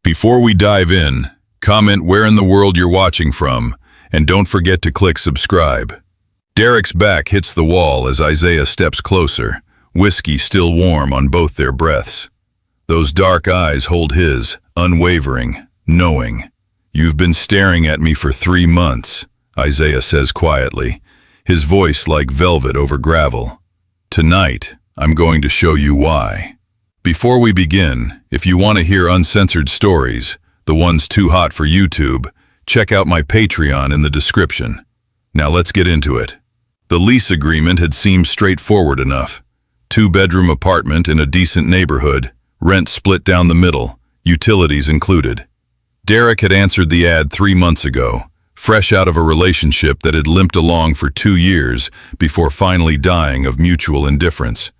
Before we dive in, comment where in the world you're watching from, and don't forget to click subscribe. Derek's back hits the wall as Isaiah steps closer, whiskey still warm on both their breaths. Those dark eyes hold his, unwavering, knowing. "You've been staring at me for 3 months," Isaiah says quietly, his voice like velvet over gravel. "Tonight, I'm going to show you why." Before we begin, if you want to hear uncensored stories, the ones too hot for YouTube, check out my Patreon in the description. Now let's get into it. The lease agreement had seemed straightforward enough. 2-bedroom apartment in a decent neighborhood, rent split down the middle, utilities included. Derek had answered the ad 3 months ago, fresh out of a relationship that had limped along for 2 years before finally dying of mutual indifference.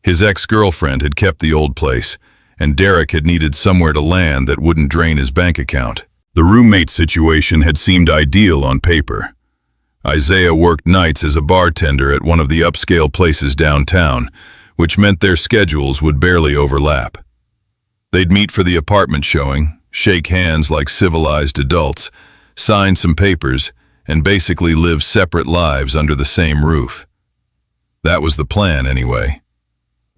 His ex-girlfriend had kept the old place, and Derek had needed somewhere to land that wouldn't drain his bank account. The roommate situation had seemed ideal on paper. Isaiah worked nights as a bartender at one of the upscale places downtown, which meant their schedules would barely overlap. They'd meet for the apartment showing, shake hands like civilized adults, sign some papers, and basically live separate lives under the same roof. That was the plan, anyway.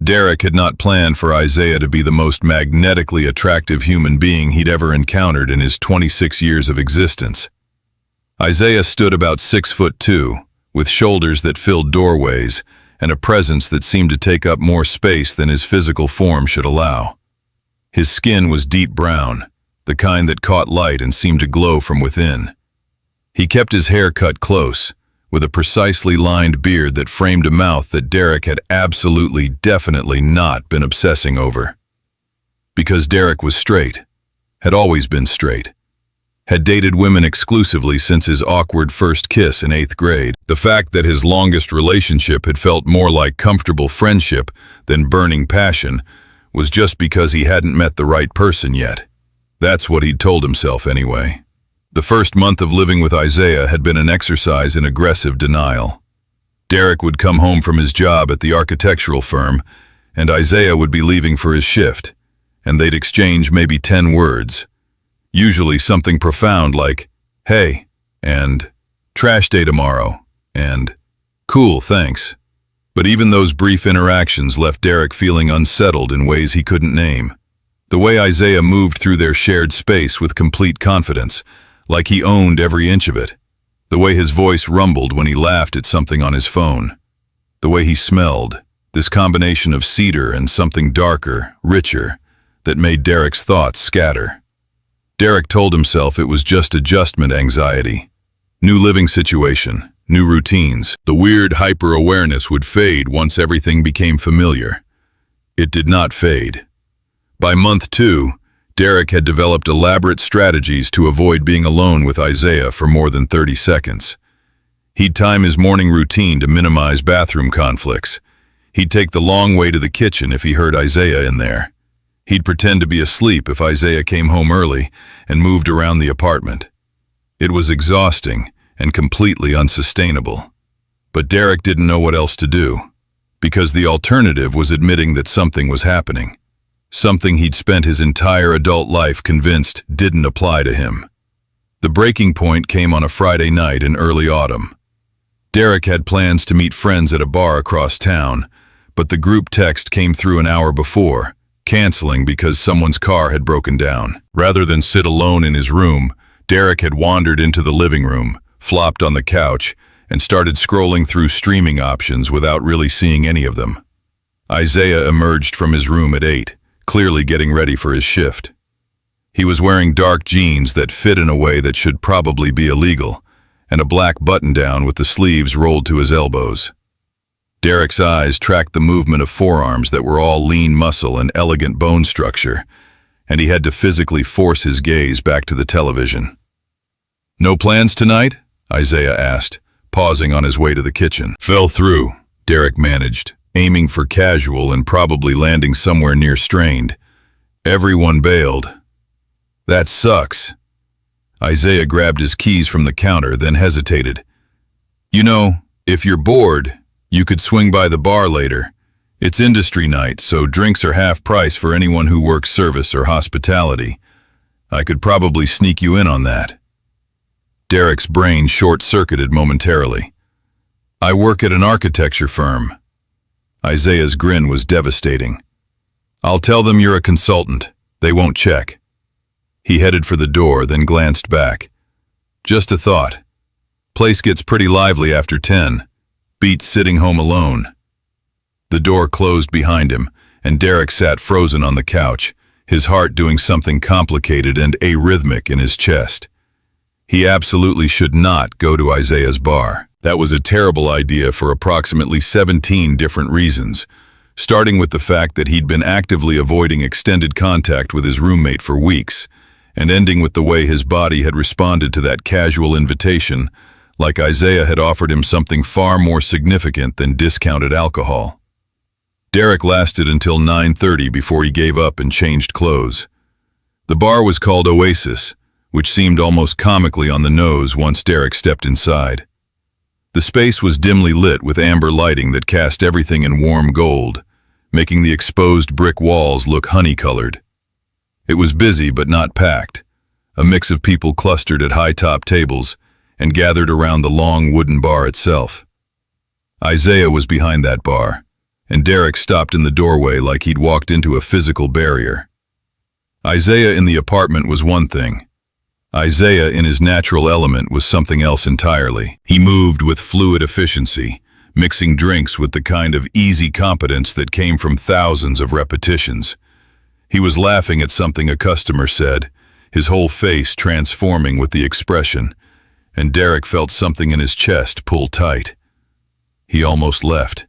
Derek had not planned for Isaiah to be the most magnetically attractive human being he'd ever encountered in his 26 years of existence. Isaiah stood about 6'2", with shoulders that filled doorways and a presence that seemed to take up more space than his physical form should allow. His skin was deep brown, the kind that caught light and seemed to glow from within. He kept his hair cut close, with a precisely lined beard that framed a mouth that Derek had absolutely, definitely not been obsessing over. Because Derek was straight, had always been straight, had dated women exclusively since his awkward first kiss in 8th grade. The fact that his longest relationship had felt more like comfortable friendship than burning passion was just because he hadn't met the right person yet. That's what he'd told himself anyway. The first month of living with Isaiah had been an exercise in aggressive denial. Derek would come home from his job at the architectural firm, and Isaiah would be leaving for his shift, and they'd exchange maybe 10 words. Usually something profound like, "Hey," and "Trash day tomorrow," and "Cool, thanks." But even those brief interactions left Derek feeling unsettled in ways he couldn't name. The way Isaiah moved through their shared space with complete confidence, like he owned every inch of it. The way his voice rumbled when he laughed at something on his phone. The way he smelled, this combination of cedar and something darker, richer, that made Derek's thoughts scatter. Derek told himself it was just adjustment anxiety. New living situation, new routines. The weird hyper-awareness would fade once everything became familiar. It did not fade. By month 2, Derek had developed elaborate strategies to avoid being alone with Isaiah for more than 30 seconds. He'd time his morning routine to minimize bathroom conflicts. He'd take the long way to the kitchen if he heard Isaiah in there. He'd pretend to be asleep if Isaiah came home early and moved around the apartment. It was exhausting and completely unsustainable. But Derek didn't know what else to do, because the alternative was admitting that something was happening. Something he'd spent his entire adult life convinced didn't apply to him. The breaking point came on a Friday night in early autumn. Derek had plans to meet friends at a bar across town, but the group text came through an hour before, canceling because someone's car had broken down. Rather than sit alone in his room, Derek had wandered into the living room, flopped on the couch, and started scrolling through streaming options without really seeing any of them. Isaiah emerged from his room at 8. Clearly getting ready for his shift. He was wearing dark jeans that fit in a way that should probably be illegal, and a black button-down with the sleeves rolled to his elbows. Derek's eyes tracked the movement of forearms that were all lean muscle and elegant bone structure, and he had to physically force his gaze back to the television. "No plans tonight?" Isaiah asked, pausing on his way to the kitchen. "Fell through," Derek managed, aiming for casual and probably landing somewhere near strained. "Everyone bailed." "That sucks." Isaiah grabbed his keys from the counter, then hesitated. "You know, if you're bored, you could swing by the bar later. It's industry night, so drinks are half price for anyone who works service or hospitality. I could probably sneak you in on that. Derek's brain short-circuited momentarily. I work at an architecture firm. Isaiah's grin was devastating. I'll tell them you're a consultant. They won't check. He headed for the door, then glanced back. Just a thought. Place gets pretty lively after 10. Beats sitting home alone. The door closed behind him, and Derek sat frozen on the couch, his heart doing something complicated and arrhythmic in his chest. He absolutely should not go to Isaiah's bar. That was a terrible idea for approximately 17 different reasons, starting with the fact that he'd been actively avoiding extended contact with his roommate for weeks, and ending with the way his body had responded to that casual invitation, like Isaiah had offered him something far more significant than discounted alcohol. Derek lasted until 9:30 before he gave up and changed clothes. The bar was called Oasis, which seemed almost comically on the nose once Derek stepped inside. The space was dimly lit with amber lighting that cast everything in warm gold, making the exposed brick walls look honey-colored. It was busy but not packed, a mix of people clustered at high-top tables and gathered around the long wooden bar itself. Isaiah was behind that bar, and Derek stopped in the doorway like he'd walked into a physical barrier. Isaiah in the apartment was one thing. Isaiah in his natural element was something else entirely. He moved with fluid efficiency, mixing drinks with the kind of easy competence that came from thousands of repetitions. He was laughing at something a customer said, his whole face transforming with the expression, and Derek felt something in his chest pull tight. He almost left.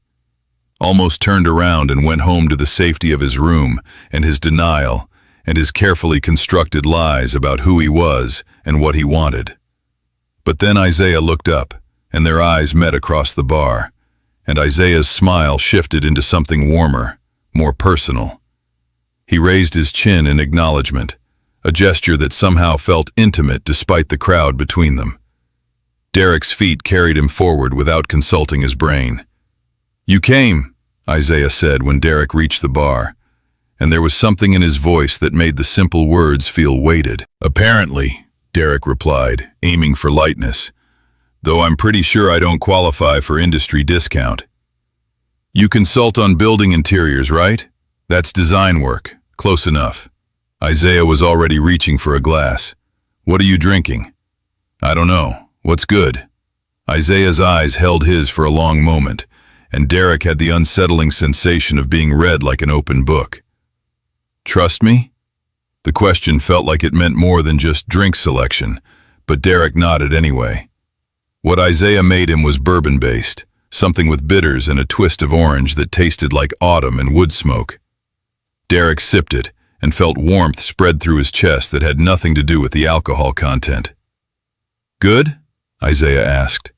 Almost turned around and went home to the safety of his room and his denial and his carefully constructed lies about who he was and what he wanted. But then Isaiah looked up, and their eyes met across the bar, and Isaiah's smile shifted into something warmer, more personal. He raised his chin in acknowledgement, a gesture that somehow felt intimate despite the crowd between them. Derek's feet carried him forward without consulting his brain. "You came," Isaiah said when Derek reached the bar, and there was something in his voice that made the simple words feel weighted. "Apparently," Derek replied, aiming for lightness, "though I'm pretty sure I don't qualify for industry discount." "You consult on building interiors, right? That's design work. Close enough." Isaiah was already reaching for a glass. "What are you drinking?" "I don't know. What's good?" Isaiah's eyes held his for a long moment, and Derek had the unsettling sensation of being read like an open book. "Trust me?" The question felt like it meant more than just drink selection, but Derek nodded anyway. What Isaiah made him was bourbon-based, something with bitters and a twist of orange that tasted like autumn and wood smoke. Derek sipped it and felt warmth spread through his chest that had nothing to do with the alcohol content. "Good?" Isaiah asked.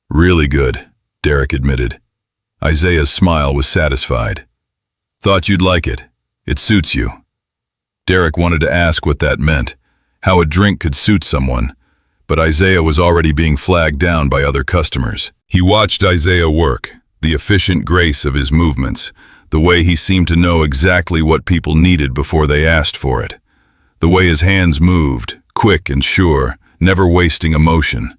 "Really good," Derek admitted. Isaiah's smile was satisfied. "Thought you'd like it. It suits you." Derek wanted to ask what that meant, how a drink could suit someone, but Isaiah was already being flagged down by other customers. He watched Isaiah work, the efficient grace of his movements, the way he seemed to know exactly what people needed before they asked for it, the way his hands moved, quick and sure, never wasting emotion.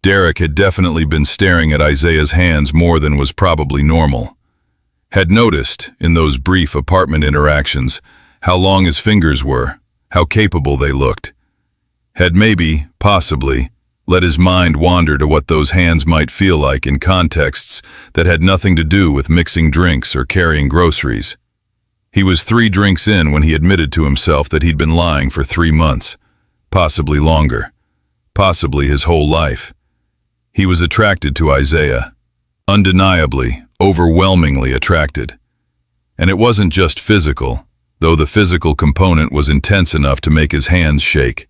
Derek had definitely been staring at Isaiah's hands more than was probably normal. Had noticed, in those brief apartment interactions, how long his fingers were, how capable they looked. Had maybe, possibly, let his mind wander to what those hands might feel like in contexts that had nothing to do with mixing drinks or carrying groceries. He was 3 drinks in when he admitted to himself that he'd been lying for 3 months, possibly longer, possibly his whole life. He was attracted to Isaiah, undeniably, overwhelmingly attracted. And it wasn't just physical, though the physical component was intense enough to make his hands shake.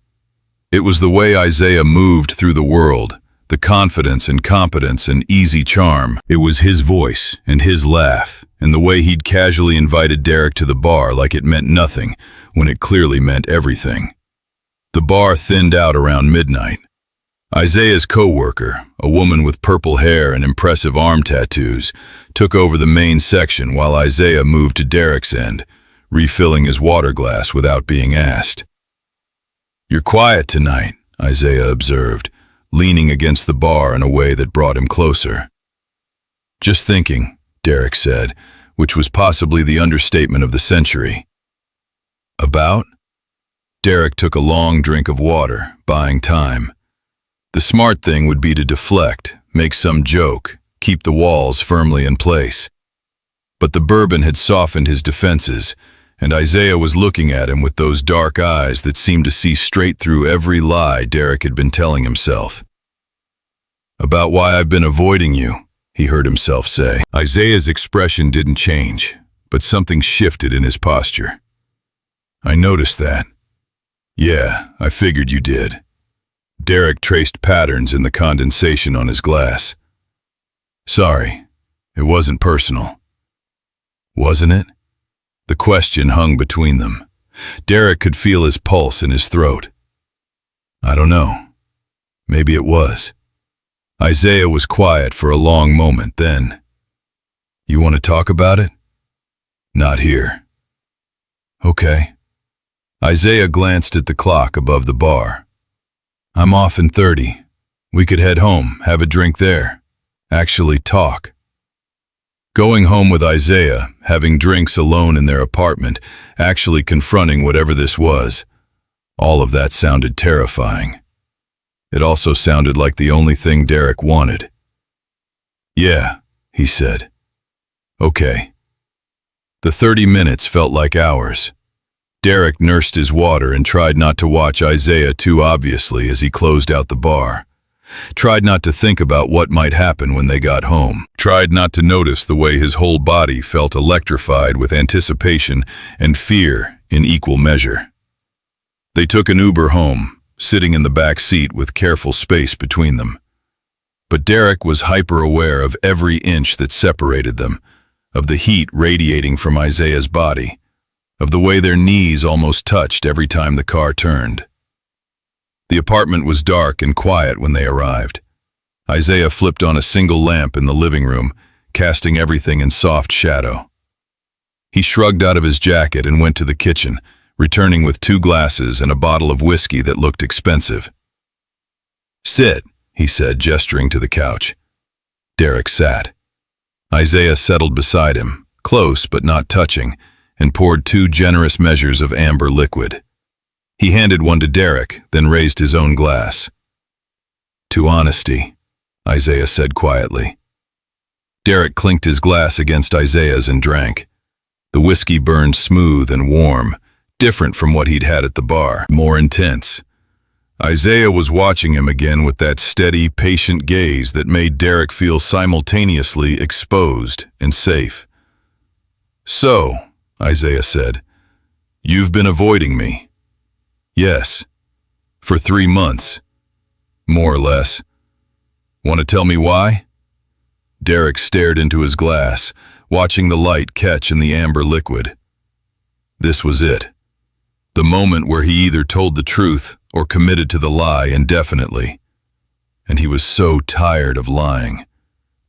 It was the way Isaiah moved through the world, the confidence and competence and easy charm. It was his voice and his laugh, and the way he'd casually invited Derek to the bar like it meant nothing, when it clearly meant everything. The bar thinned out around midnight. Isaiah's co-worker, a woman with purple hair and impressive arm tattoos, took over the main section while Isaiah moved to Derek's end, refilling his water glass without being asked. "You're quiet tonight," Isaiah observed, leaning against the bar in a way that brought him closer. "Just thinking," Derek said, which was possibly the understatement of the century. "About?" Derek took a long drink of water, buying time. The smart thing would be to deflect, make some joke, keep the walls firmly in place. But the bourbon had softened his defenses, and Isaiah was looking at him with those dark eyes that seemed to see straight through every lie Derek had been telling himself. "About why I've been avoiding you," he heard himself say. Isaiah's expression didn't change, but something shifted in his posture. "I noticed that." "Yeah, I figured you did." Derek traced patterns in the condensation on his glass. "Sorry, it wasn't personal." "Wasn't it?" The question hung between them. Derek could feel his pulse in his throat. "I don't know. Maybe it was." Isaiah was quiet for a long moment, then, "You want to talk about it?" "Not here." "Okay." Isaiah glanced at the clock above the bar. "I'm off in 30. We could head home, have a drink there. Actually talk." Going home with Isaiah, having drinks alone in their apartment, actually confronting whatever this was, all of that sounded terrifying. It also sounded like the only thing Derek wanted. "Yeah," he said. "Okay." The 30 minutes felt like hours. Derek nursed his water and tried not to watch Isaiah too obviously as he closed out the bar. Tried not to think about what might happen when they got home. Tried not to notice the way his whole body felt electrified with anticipation and fear in equal measure. They took an Uber home, sitting in the back seat with careful space between them. But Derek was hyper-aware of every inch that separated them, of the heat radiating from Isaiah's body, of the way their knees almost touched every time the car turned. The apartment was dark and quiet when they arrived. Isaiah flipped on a single lamp in the living room, casting everything in soft shadow. He shrugged out of his jacket and went to the kitchen, returning with 2 glasses and a bottle of whiskey that looked expensive. "Sit," he said, gesturing to the couch. Derek sat. Isaiah settled beside him, close but not touching, and poured 2 generous measures of amber liquid. He handed one to Derek, then raised his own glass. "To honesty," Isaiah said quietly. Derek clinked his glass against Isaiah's and drank. The whiskey burned smooth and warm, different from what he'd had at the bar, more intense. Isaiah was watching him again with that steady, patient gaze that made Derek feel simultaneously exposed and safe. "So," Isaiah said, "you've been avoiding me." "Yes, for 3 months, more or less. Want to tell me why?" Derek stared into his glass, watching the light catch in the amber liquid. This was it. The moment where he either told the truth or committed to the lie indefinitely. And he was so tired of lying.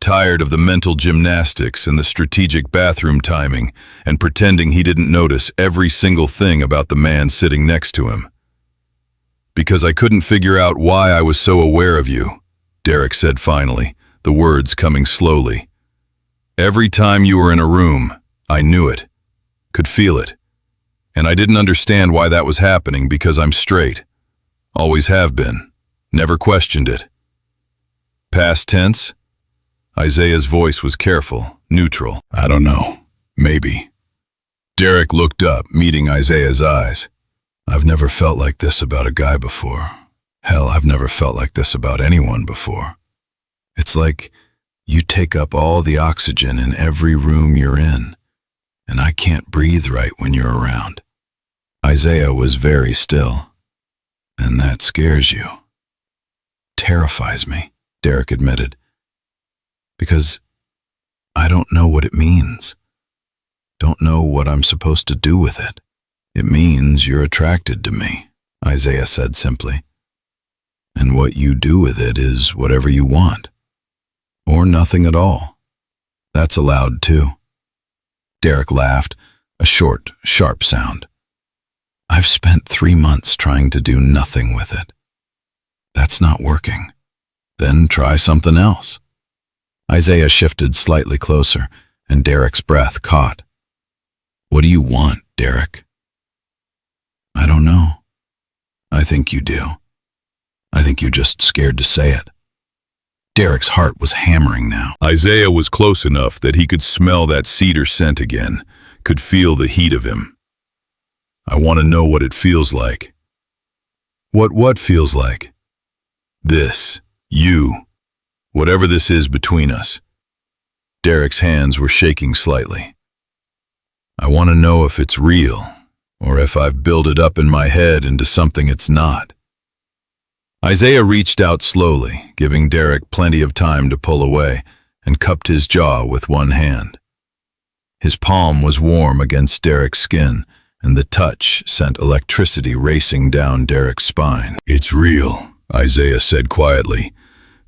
Tired of the mental gymnastics and the strategic bathroom timing and pretending he didn't notice every single thing about the man sitting next to him. "Because I couldn't figure out why I was so aware of you," Derek said finally, the words coming slowly. "Every time you were in a room, I knew it, could feel it. And I didn't understand why that was happening because I'm straight. Always have been. Never questioned it." Past tense? Isaiah's voice was careful, neutral. "I don't know. Maybe." Derek looked up, meeting Isaiah's eyes. "I've never felt like this about a guy before. Hell, I've never felt like this about anyone before. It's like you take up all the oxygen in every room you're in, and I can't breathe right when you're around." Isaiah was very still. "And that scares you?" "Terrifies me," Derek admitted. "Because I don't know what it means. Don't know what I'm supposed to do with it." "It means you're attracted to me," Isaiah said simply. "And what you do with it is whatever you want. Or nothing at all. That's allowed too." Derek laughed, a short, sharp sound. I've spent 3 months trying to do nothing with it. That's not working. Then try something else. Isaiah shifted slightly closer, and Derek's breath caught. What do you want, Derek? I don't know. I think you do. I think you're just scared to say it. Derek's heart was hammering now. Isaiah was close enough that he could smell that cedar scent again, could feel the heat of him. I want to know what it feels like. What feels like? This, you, whatever this is between us. Derek's hands were shaking slightly. I want to know if it's real, or if I've built it up in my head into something it's not. Isaiah reached out slowly, giving Derek plenty of time to pull away, and cupped his jaw with one hand. His palm was warm against Derek's skin, and the touch sent electricity racing down Derek's spine. It's real, Isaiah said quietly.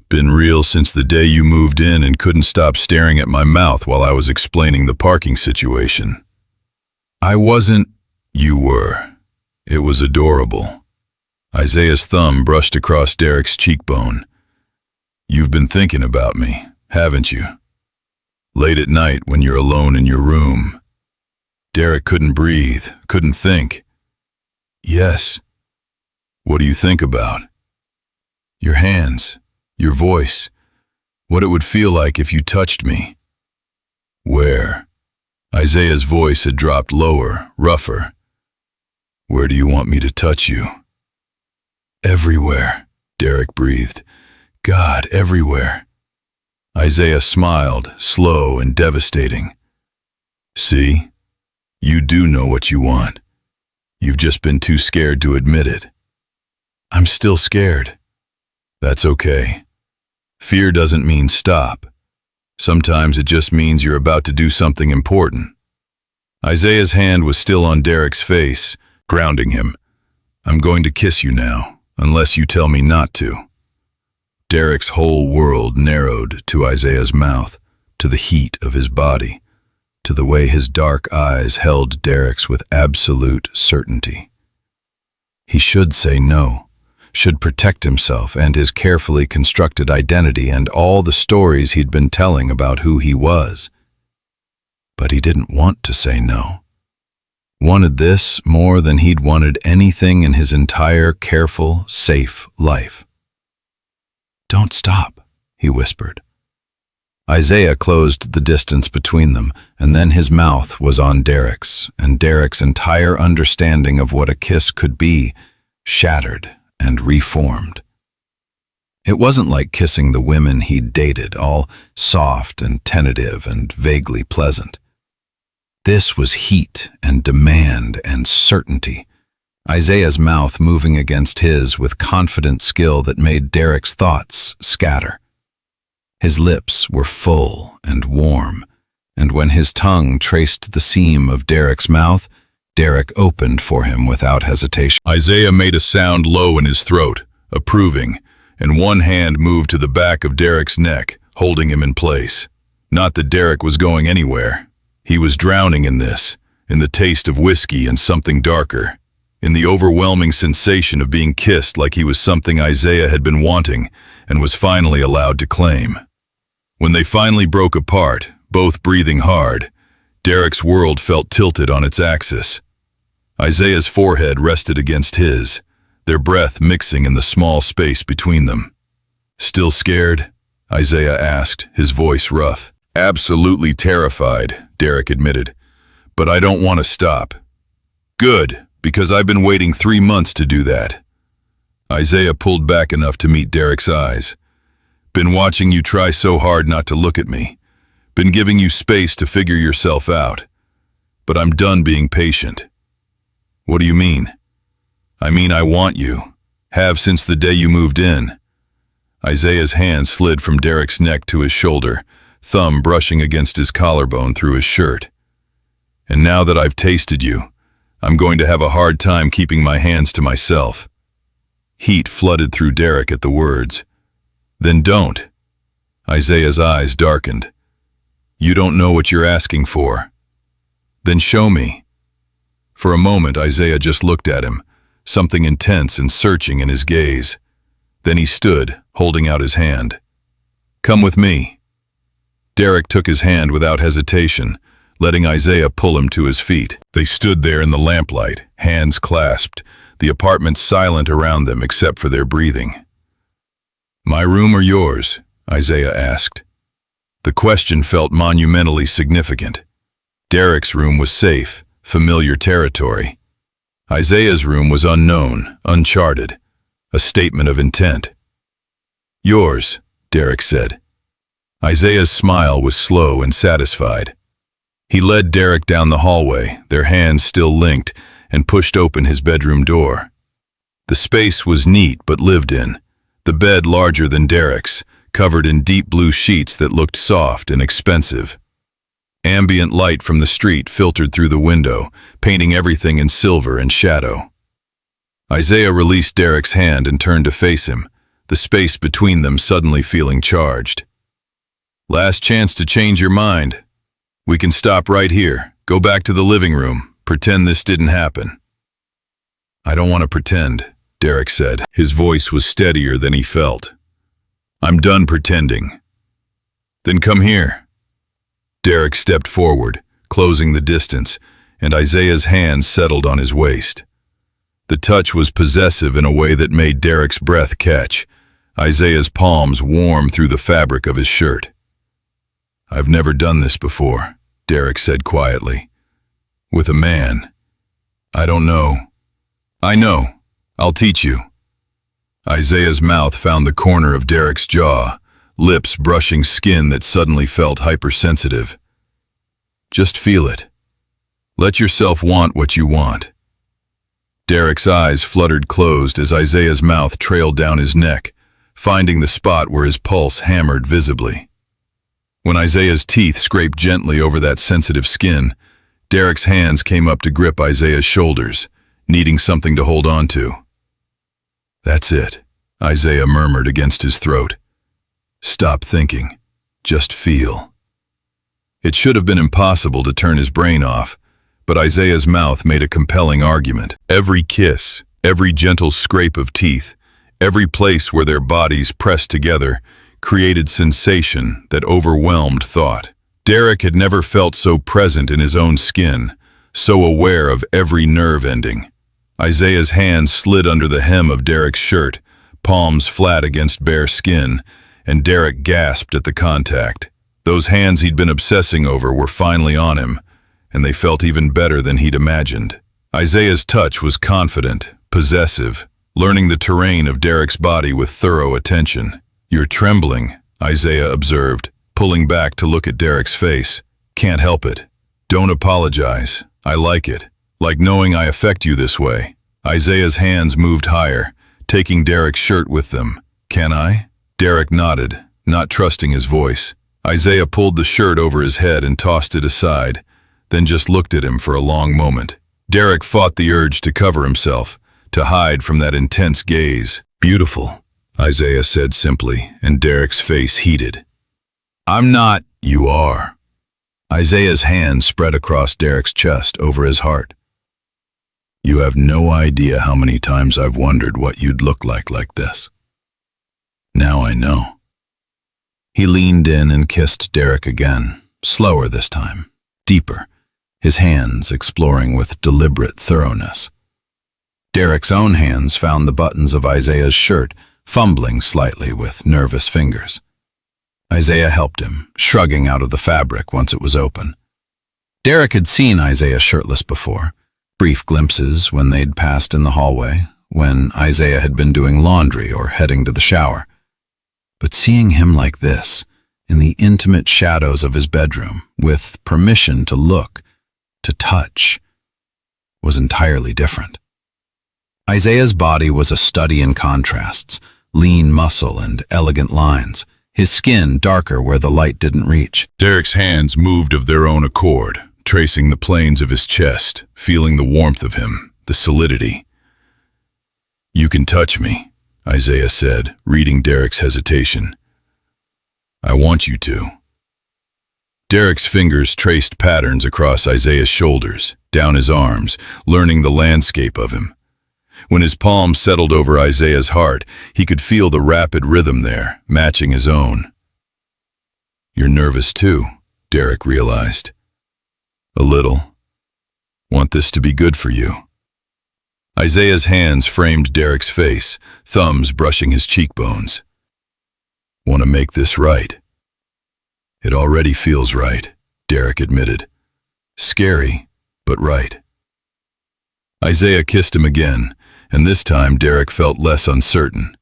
Been real since the day you moved in and couldn't stop staring at my mouth while I was explaining the parking situation. I wasn't. You were. It was adorable. Isaiah's thumb brushed across Derek's cheekbone. You've been thinking about me, haven't you? Late at night when you're alone in your room. Derek couldn't breathe, couldn't think. Yes. What do you think about? Your hands, your voice, what it would feel like if you touched me. Where? Isaiah's voice had dropped lower, rougher. Where do you want me to touch you? Everywhere, Derek breathed. God, everywhere. Isaiah smiled, slow and devastating. See? You do know what you want. You've just been too scared to admit it. I'm still scared. That's okay. Fear doesn't mean stop. Sometimes it just means you're about to do something important. Isaiah's hand was still on Derek's face, grounding him. I'm going to kiss you now, unless you tell me not to. Derek's whole world narrowed to Isaiah's mouth, to the heat of his body, to the way his dark eyes held Derek's with absolute certainty. He should say no, should protect himself and his carefully constructed identity and all the stories he'd been telling about who he was. But he didn't want to say no. Wanted this more than he'd wanted anything in his entire careful, safe life. Don't stop, he whispered. Isaiah closed the distance between them, and then his mouth was on Derek's, and Derek's entire understanding of what a kiss could be shattered and reformed. It wasn't like kissing the women he'd dated, all soft and tentative and vaguely pleasant. This was heat and demand and certainty, Isaiah's mouth moving against his with confident skill that made Derek's thoughts scatter. His lips were full and warm, and when his tongue traced the seam of Derek's mouth, Derek opened for him without hesitation. Isaiah made a sound low in his throat, approving, and one hand moved to the back of Derek's neck, holding him in place. Not that Derek was going anywhere. He was drowning in this, in the taste of whiskey and something darker, in the overwhelming sensation of being kissed like he was something Isaiah had been wanting and was finally allowed to claim. When they finally broke apart, both breathing hard, Derek's world felt tilted on its axis. Isaiah's forehead rested against his, their breath mixing in the small space between them. Still scared? Isaiah asked, his voice rough. Absolutely terrified, Derek admitted. But I don't want to stop. Good, because I've been waiting 3 months to do that. Isaiah pulled back enough to meet Derek's eyes. Been watching you try so hard not to look at me. Been giving you space to figure yourself out. But I'm done being patient. What do you mean? I mean I want you. Have since the day you moved in. Isaiah's hand slid from Derek's neck to his shoulder, thumb brushing against his collarbone through his shirt. And now that I've tasted you, I'm going to have a hard time keeping my hands to myself. Heat flooded through Derek at the words. Then don't. Isaiah's eyes darkened. You don't know what you're asking for. Then show me. For a moment, Isaiah just looked at him, something intense and searching in his gaze. Then he stood, holding out his hand. "Come with me." Derek took his hand without hesitation, letting Isaiah pull him to his feet. They stood there in the lamplight, hands clasped, the apartment silent around them except for their breathing. "My room or yours?" Isaiah asked. The question felt monumentally significant. Derek's room was safe, familiar territory. Isaiah's room was unknown, uncharted, a statement of intent. "Yours," Derek said. Isaiah's smile was slow and satisfied. He led Derek down the hallway, their hands still linked, and pushed open his bedroom door. The space was neat but lived in, the bed larger than Derek's, covered in deep blue sheets that looked soft and expensive. Ambient light from the street filtered through the window, painting everything in silver and shadow. Isaiah released Derek's hand and turned to face him, the space between them suddenly feeling charged. "Last chance to change your mind. We can stop right here, go back to the living room, pretend this didn't happen." "I don't want to pretend," Derek said. His voice was steadier than he felt. "I'm done pretending." "Then come here." Derek stepped forward, closing the distance, and Isaiah's hand settled on his waist. The touch was possessive in a way that made Derek's breath catch, Isaiah's palms warm through the fabric of his shirt. "I've never done this before," Derek said quietly. "With a man. I don't know." "I know. I'll teach you." Isaiah's mouth found the corner of Derek's jaw, lips brushing skin that suddenly felt hypersensitive. "Just feel it. Let yourself want what you want." Derek's eyes fluttered closed as Isaiah's mouth trailed down his neck, finding the spot where his pulse hammered visibly. When Isaiah's teeth scraped gently over that sensitive skin, Derek's hands came up to grip Isaiah's shoulders, needing something to hold on to. "That's it," Isaiah murmured against his throat. "Stop thinking. Just feel." It should have been impossible to turn his brain off, but Isaiah's mouth made a compelling argument. Every kiss, every gentle scrape of teeth, every place where their bodies pressed together, created sensation that overwhelmed thought. Derek had never felt so present in his own skin, so aware of every nerve ending. Isaiah's hands slid under the hem of Derek's shirt, palms flat against bare skin, and Derek gasped at the contact. Those hands he'd been obsessing over were finally on him, and they felt even better than he'd imagined. Isaiah's touch was confident, possessive, learning the terrain of Derek's body with thorough attention. "You're trembling," Isaiah observed, pulling back to look at Derek's face. "Can't help it. Don't apologize. I like it. Like knowing I affect you this way." Isaiah's hands moved higher, taking Derek's shirt with them. "Can I?" Derek nodded, not trusting his voice. Isaiah pulled the shirt over his head and tossed it aside, then just looked at him for a long moment. Derek fought the urge to cover himself, to hide from that intense gaze. "Beautiful," Isaiah said simply, and Derek's face heated. "I'm not." "You are." Isaiah's hand spread across Derek's chest over his heart. "You have no idea how many times I've wondered what you'd look like this. Now I know." He leaned in and kissed Derek again, slower this time, deeper, his hands exploring with deliberate thoroughness. Derek's own hands found the buttons of Isaiah's shirt, fumbling slightly with nervous fingers. Isaiah helped him, shrugging out of the fabric once it was open. Derek had seen Isaiah shirtless before, brief glimpses when they'd passed in the hallway, when Isaiah had been doing laundry or heading to the shower. But seeing him like this, in the intimate shadows of his bedroom, with permission to look, to touch, was entirely different. Isaiah's body was a study in contrasts, lean muscle and elegant lines, his skin darker where the light didn't reach. Derek's hands moved of their own accord, tracing the planes of his chest, feeling the warmth of him, the solidity. "You can touch me," Isaiah said, reading Derek's hesitation. "I want you to." Derek's fingers traced patterns across Isaiah's shoulders, down his arms, learning the landscape of him. When his palm settled over Isaiah's heart, he could feel the rapid rhythm there, matching his own. "You're nervous too," Derek realized. "A little. Want this to be good for you." Isaiah's hands framed Derek's face, thumbs brushing his cheekbones. "Want to make this right." "It already feels right," Derek admitted. "Scary, but right." Isaiah kissed him again, and this time Derek felt less uncertain.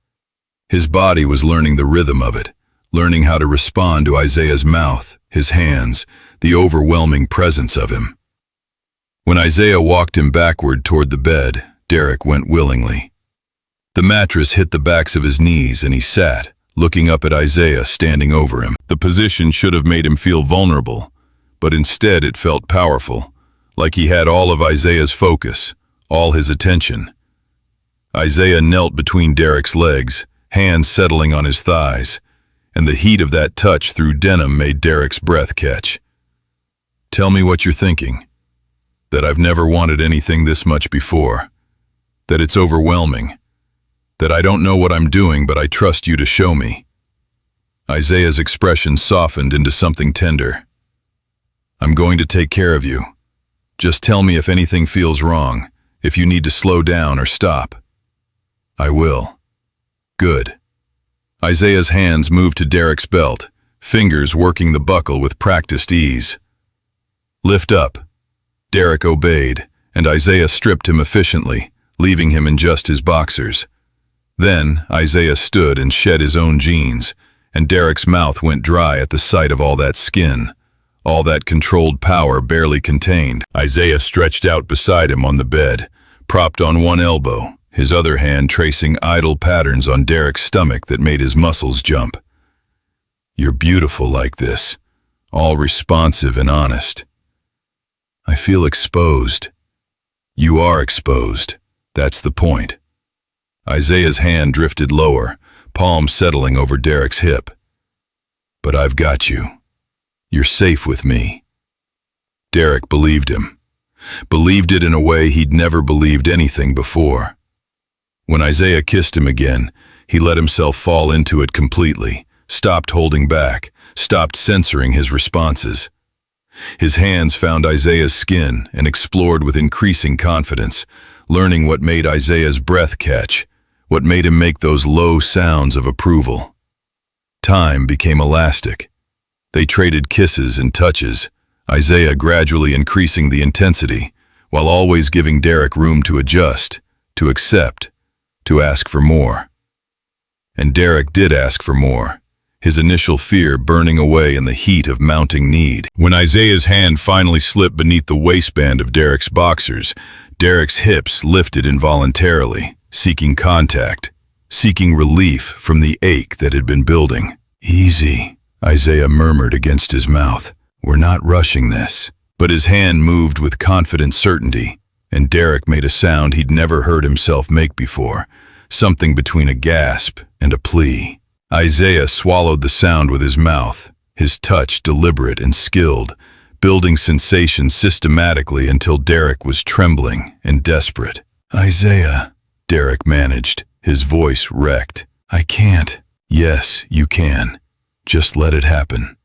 His body was learning the rhythm of it, learning how to respond to Isaiah's mouth, his hands, the overwhelming presence of him. When Isaiah walked him backward toward the bed, Derek went willingly. The mattress hit the backs of his knees and he sat, looking up at Isaiah standing over him. The position should have made him feel vulnerable, but instead it felt powerful, like he had all of Isaiah's focus, all his attention. Isaiah knelt between Derek's legs, hands settling on his thighs, and the heat of that touch through denim made Derek's breath catch. "Tell me what you're thinking. That I've never wanted anything this much before. That it's overwhelming. That I don't know what I'm doing, but I trust you to show me." Isaiah's expression softened into something tender. "I'm going to take care of you. Just tell me if anything feels wrong, if you need to slow down or stop." "I will." "Good." Isaiah's hands moved to Derek's belt, fingers working the buckle with practiced ease. "Lift up." Derek obeyed, and Isaiah stripped him efficiently, leaving him in just his boxers. Then Isaiah stood and shed his own jeans, and Derek's mouth went dry at the sight of all that skin, all that controlled power barely contained. Isaiah stretched out beside him on the bed, propped on one elbow, his other hand tracing idle patterns on Derek's stomach that made his muscles jump. "You're beautiful like this, all responsive and honest." "I feel exposed." "You are exposed. That's the point." Isaiah's hand drifted lower, palm settling over Derek's hip. "But I've got you. You're safe with me." Derek believed him. Believed it in a way he'd never believed anything before. When Isaiah kissed him again, he let himself fall into it completely, stopped holding back, stopped censoring his responses. His hands found Isaiah's skin and explored with increasing confidence, learning what made Isaiah's breath catch, what made him make those low sounds of approval. Time became elastic. They traded kisses and touches, Isaiah gradually increasing the intensity, while always giving Derek room to adjust, to accept, to ask for more. And Derek did ask for more, his initial fear burning away in the heat of mounting need. When Isaiah's hand finally slipped beneath the waistband of Derek's boxers, Derek's hips lifted involuntarily, seeking contact, seeking relief from the ache that had been building. "Easy," Isaiah murmured against his mouth. "We're not rushing this." But his hand moved with confident certainty, and Derek made a sound he'd never heard himself make before, something between a gasp and a plea. Isaiah swallowed the sound with his mouth, his touch deliberate and skilled, building sensation systematically until Derek was trembling and desperate. "Isaiah," Derek managed, his voice wrecked. "I can't." "Yes, you can. Just let it happen."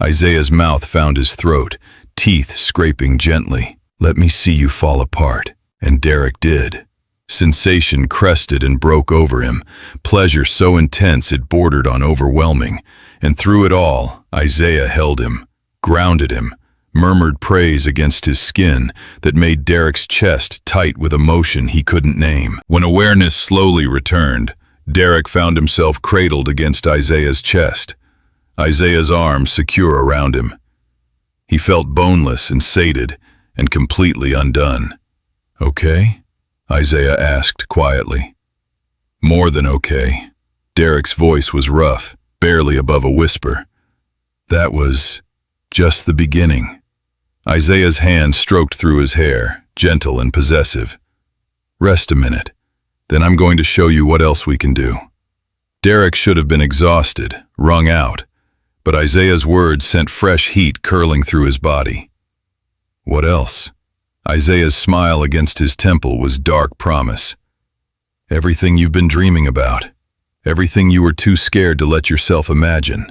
Isaiah's mouth found his throat, teeth scraping gently. "Let me see you fall apart." And Derek did. Sensation crested and broke over him, pleasure so intense it bordered on overwhelming. And through it all, Isaiah held him, grounded him, murmured praise against his skin that made Derek's chest tight with emotion he couldn't name. When awareness slowly returned, Derek found himself cradled against Isaiah's chest, Isaiah's arms secure around him. He felt boneless and sated and completely undone. "Okay?" Isaiah asked quietly. "More than okay." Derek's voice was rough, barely above a whisper. "That was just the beginning." Isaiah's hand stroked through his hair, gentle and possessive. "Rest a minute, then I'm going to show you what else we can do." Derek should have been exhausted, wrung out, but Isaiah's words sent fresh heat curling through his body. "What else?" Isaiah's smile against his temple was dark promise. Everything you've been dreaming about. Everything you were too scared to let yourself imagine.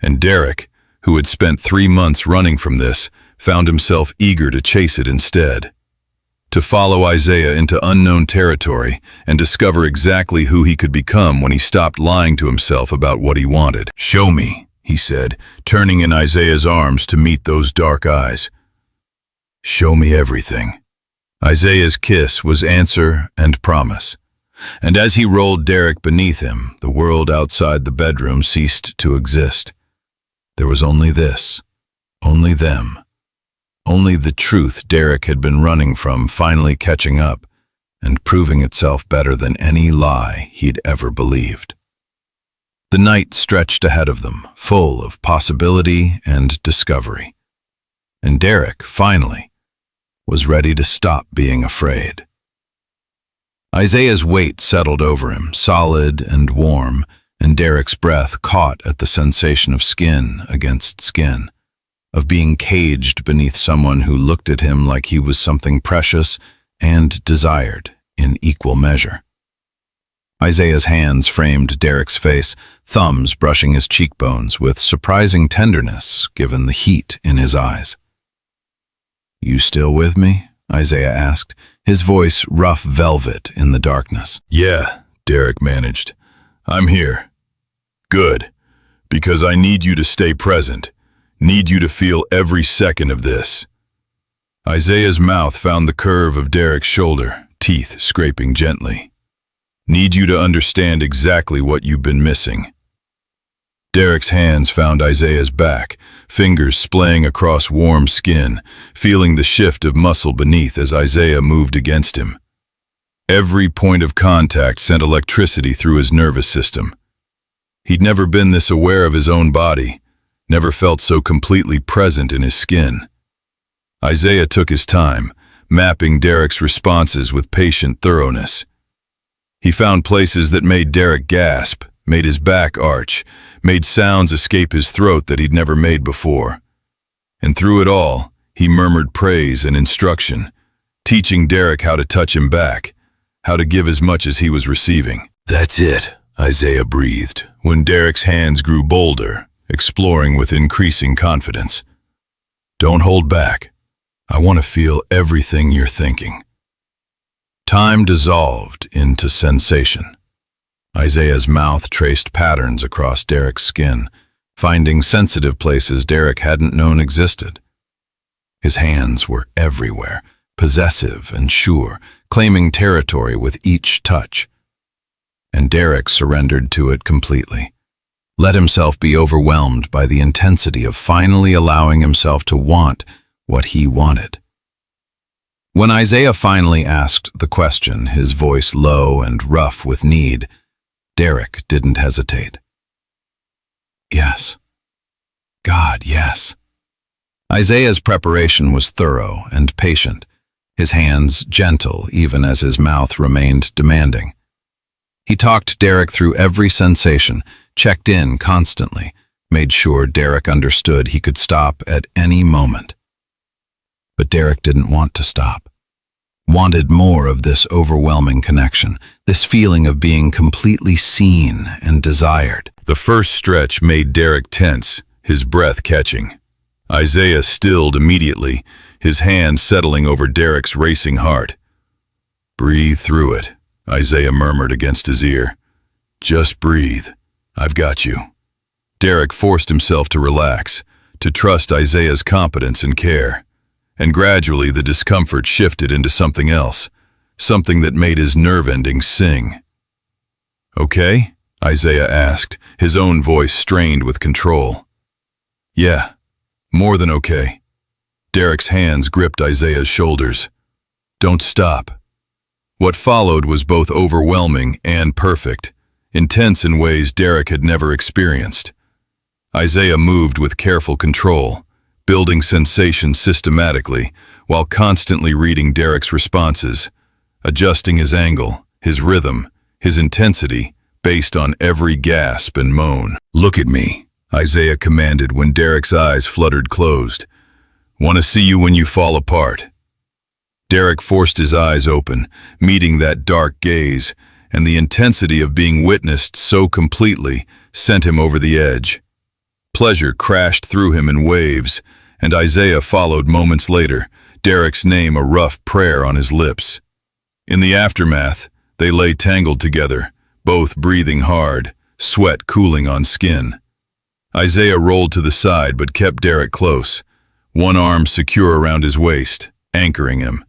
And Derek, who had spent 3 months running from this, found himself eager to chase it instead. To follow Isaiah into unknown territory and discover exactly who he could become when he stopped lying to himself about what he wanted. "Show me," he said, turning in Isaiah's arms to meet those dark eyes. "Show me everything." Isaiah's kiss was answer and promise. And as he rolled Derek beneath him, the world outside the bedroom ceased to exist. There was only this, only them, only the truth Derek had been running from finally catching up and proving itself better than any lie he'd ever believed. The night stretched ahead of them, full of possibility and discovery. And Derek, finally, was ready to stop being afraid. Isaiah's weight settled over him, solid and warm, and Derek's breath caught at the sensation of skin against skin, of being caged beneath someone who looked at him like he was something precious and desired in equal measure. Isaiah's hands framed Derek's face, thumbs brushing his cheekbones with surprising tenderness given the heat in his eyes. "You still with me?" Isaiah asked, his voice rough velvet in the darkness. "Yeah," Derek managed. "I'm here." "Good, because I need you to stay present, need you to feel every second of this." Isaiah's mouth found the curve of Derek's shoulder, teeth scraping gently. "Need you to understand exactly what you've been missing." Derek's hands found Isaiah's back, fingers splaying across warm skin, feeling the shift of muscle beneath as Isaiah moved against him. Every point of contact sent electricity through his nervous system. He'd never been this aware of his own body, never felt so completely present in his skin. Isaiah took his time, mapping Derek's responses with patient thoroughness. He found places that made Derek gasp, made his back arch, made sounds escape his throat that he'd never made before. And through it all, he murmured praise and instruction, teaching Derek how to touch him back, how to give as much as he was receiving. "That's it," Isaiah breathed, when Derek's hands grew bolder, exploring with increasing confidence. "Don't hold back. I want to feel everything you're thinking." Time dissolved into sensation. Isaiah's mouth traced patterns across Derek's skin, finding sensitive places Derek hadn't known existed. His hands were everywhere, possessive and sure, claiming territory with each touch. And Derek surrendered to it completely, let himself be overwhelmed by the intensity of finally allowing himself to want what he wanted. When Isaiah finally asked the question, his voice low and rough with need, Derek didn't hesitate. "Yes. God, yes." Isaiah's preparation was thorough and patient, his hands gentle even as his mouth remained demanding. He talked Derek through every sensation, checked in constantly, made sure Derek understood he could stop at any moment. But Derek didn't want to stop. Wanted more of this overwhelming connection, this feeling of being completely seen and desired. The first stretch made Derek tense, his breath catching. Isaiah stilled immediately, his hand settling over Derek's racing heart. "Breathe through it," Isaiah murmured against his ear. "Just breathe. I've got you." Derek forced himself to relax, to trust Isaiah's competence and care. And gradually the discomfort shifted into something else, something that made his nerve endings sing. "Okay?" Isaiah asked, his own voice strained with control. "Yeah, more than okay." Derek's hands gripped Isaiah's shoulders. "Don't stop." What followed was both overwhelming and perfect, intense in ways Derek had never experienced. Isaiah moved with careful control, building sensation systematically, while constantly reading Derek's responses, adjusting his angle, his rhythm, his intensity, based on every gasp and moan. "Look at me," Isaiah commanded when Derek's eyes fluttered closed. "Want to see you when you fall apart." Derek forced his eyes open, meeting that dark gaze, and the intensity of being witnessed so completely sent him over the edge. Pleasure crashed through him in waves, and Isaiah followed moments later, Derek's name a rough prayer on his lips. In the aftermath, they lay tangled together, both breathing hard, sweat cooling on skin. Isaiah rolled to the side but kept Derek close, one arm secure around his waist, anchoring him.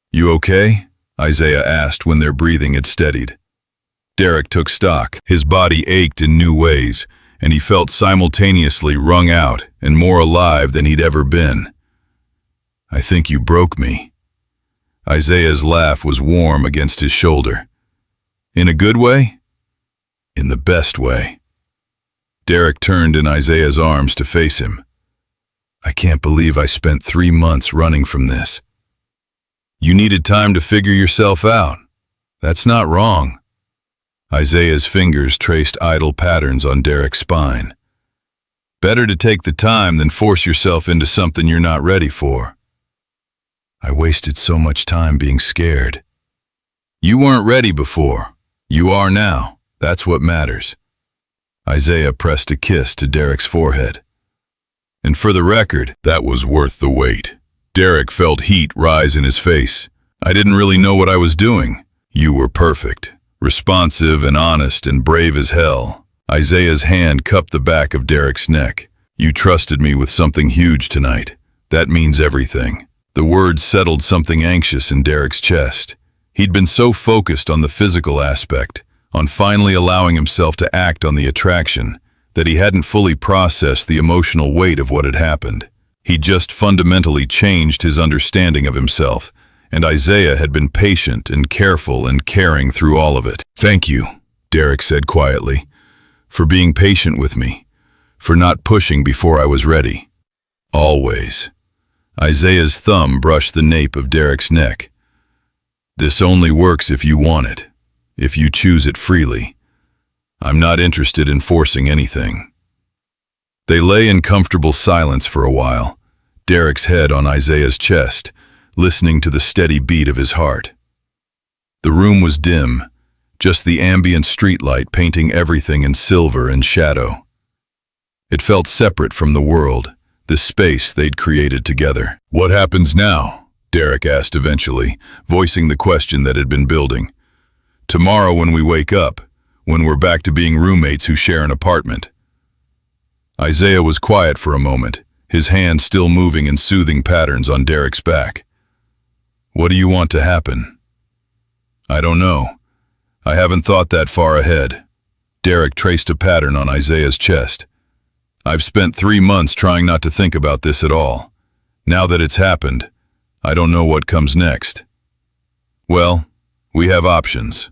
"You okay?" Isaiah asked when their breathing had steadied. Derek took stock. His body ached in new ways, and he felt simultaneously wrung out and more alive than he'd ever been. "I think you broke me." Isaiah's laugh was warm against his shoulder. "In a good way?" "In the best way." Derek turned in Isaiah's arms to face him. "I can't believe I spent 3 months running from this." "You needed time to figure yourself out. That's not wrong." Isaiah's fingers traced idle patterns on Derek's spine. "Better to take the time than force yourself into something you're not ready for." "I wasted so much time being scared." "You weren't ready before. You are now. That's what matters." Isaiah pressed a kiss to Derek's forehead. "And for the record, that was worth the wait." Derek felt heat rise in his face. "I didn't really know what I was doing. You were perfect, responsive and honest and brave as hell." Isaiah's hand cupped the back of Derek's neck. "You trusted me with something huge tonight. That means everything." The words settled something anxious in Derek's chest. He'd been so focused on the physical aspect, on finally allowing himself to act on the attraction, that he hadn't fully processed the emotional weight of what had happened. He'd just fundamentally changed his understanding of himself, and Isaiah had been patient and careful and caring through all of it. "Thank you," Derek said quietly, "for being patient with me, for not pushing before I was ready. Always." Isaiah's thumb brushed the nape of Derek's neck. "This only works if you want it, if you choose it freely. I'm not interested in forcing anything." They lay in comfortable silence for a while, Derek's head on Isaiah's chest, listening to the steady beat of his heart. The room was dim, just the ambient streetlight painting everything in silver and shadow. It felt separate from the world, this space they'd created together. "What happens now?" Derek asked eventually, voicing the question that had been building. "Tomorrow when we wake up, when we're back to being roommates who share an apartment." Isaiah was quiet for a moment, his hand still moving in soothing patterns on Derek's back. "What do you want to happen?" "I don't know. I haven't thought that far ahead." Derek traced a pattern on Isaiah's chest. "I've spent 3 months trying not to think about this at all. Now that it's happened, I don't know what comes next." "Well, we have options."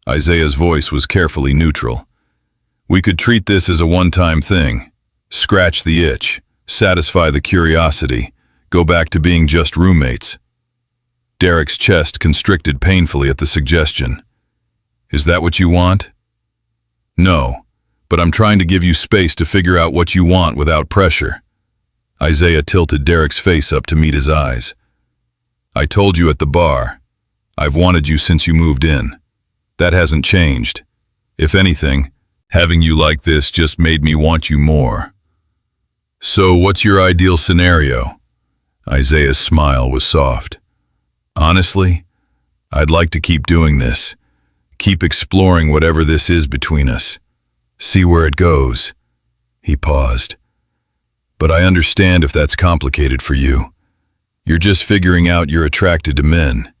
Isaiah's voice was carefully neutral. "We could treat this as a one-time thing, scratch the itch, satisfy the curiosity, go back to being just roommates." Derek's chest constricted painfully at the suggestion. "Is that what you want?" "No. But I'm trying to give you space to figure out what you want without pressure." Isaiah tilted Derek's face up to meet his eyes. "I told you at the bar. I've wanted you since you moved in. That hasn't changed. If anything, having you like this just made me want you more." "So what's your ideal scenario?" Isaiah's smile was soft. "Honestly, I'd like to keep doing this, keep exploring whatever this is between us. See where it goes." He paused. "But I understand if that's complicated for you. You're just figuring out you're attracted to men.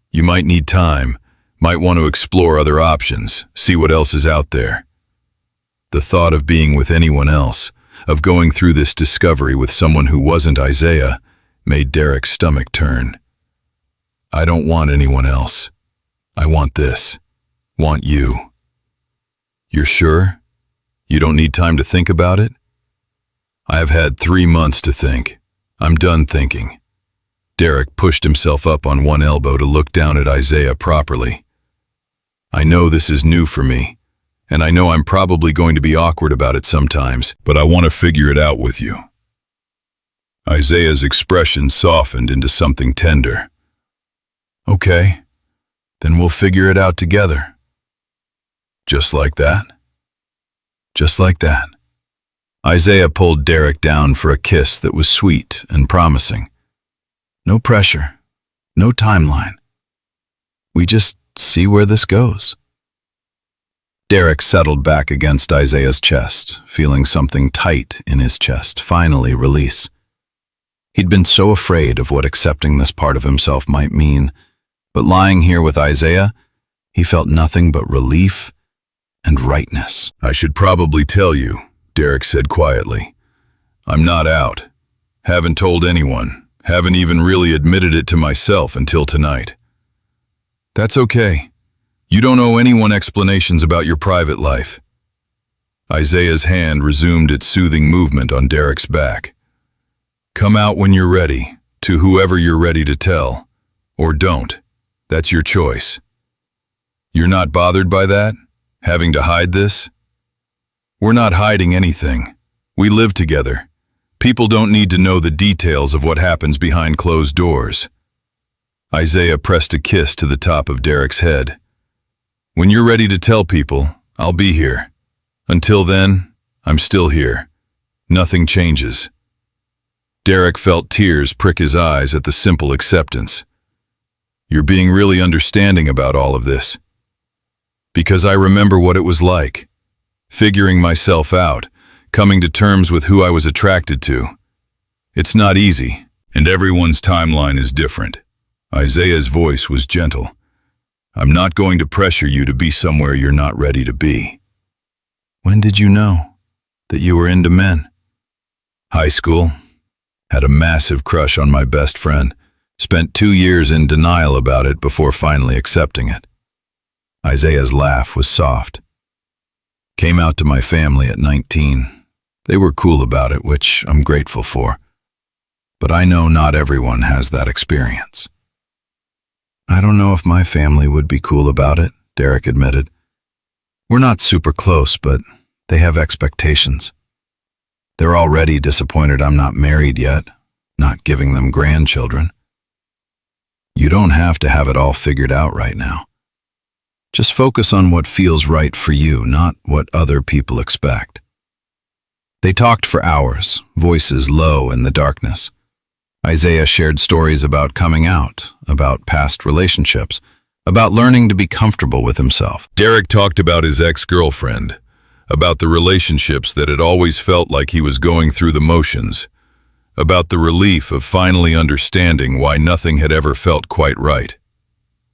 You might need time, might want to explore other options, see what else is out there." The thought of being with anyone else, of going through this discovery with someone who wasn't Isaiah, made Derek's stomach turn. "I don't want anyone else. I want this. Want you." "You're sure? You don't need time to think about it?" "I have had 3 months to think. I'm done thinking." Derek pushed himself up on one elbow to look down at Isaiah properly. "I know this is new for me, and I know I'm probably going to be awkward about it sometimes, but I want to figure it out with you." Isaiah's expression softened into something tender. Okay, then we'll figure it out together. Just like that? Just like that. Isaiah pulled Derek down for a kiss that was sweet and promising. No pressure, no timeline. We just see where this goes. Derek settled back against Isaiah's chest, feeling something tight in his chest finally release. He'd been so afraid of what accepting this part of himself might mean, but lying here with Isaiah, he felt nothing but relief and rightness. I should probably tell you, Derek said quietly. I'm not out. Haven't told anyone. Haven't even really admitted it to myself until tonight. That's okay. You don't owe anyone explanations about your private life. Isaiah's hand resumed its soothing movement on Derek's back. Come out when you're ready, to whoever you're ready to tell. Or don't. That's your choice. You're not bothered by that? Having to hide this? We're not hiding anything. We live together. People don't need to know the details of what happens behind closed doors. Isaiah pressed a kiss to the top of Derek's head. When you're ready to tell people, I'll be here. Until then, I'm still here. Nothing changes. Derek felt tears prick his eyes at the simple acceptance. You're being really understanding about all of this. Because I remember what it was like. Figuring myself out, coming to terms with who I was attracted to. It's not easy, and everyone's timeline is different. Isaiah's voice was gentle. I'm not going to pressure you to be somewhere you're not ready to be. When did you know that you were into men? High school. Had a massive crush on my best friend. Spent 2 years in denial about it before finally accepting it. Isaiah's laugh was soft. Came out to my family at 19. They were cool about it, which I'm grateful for. But I know not everyone has that experience. I don't know if my family would be cool about it, Derek admitted. We're not super close, but they have expectations. They're already disappointed I'm not married yet, not giving them grandchildren. You don't have to have it all figured out right now. Just focus on what feels right for you, not what other people expect. They talked for hours, voices low in the darkness. Isaiah shared stories about coming out, about past relationships, about learning to be comfortable with himself. Derek talked about his ex-girlfriend, about the relationships that had always felt like he was going through the motions, about the relief of finally understanding why nothing had ever felt quite right.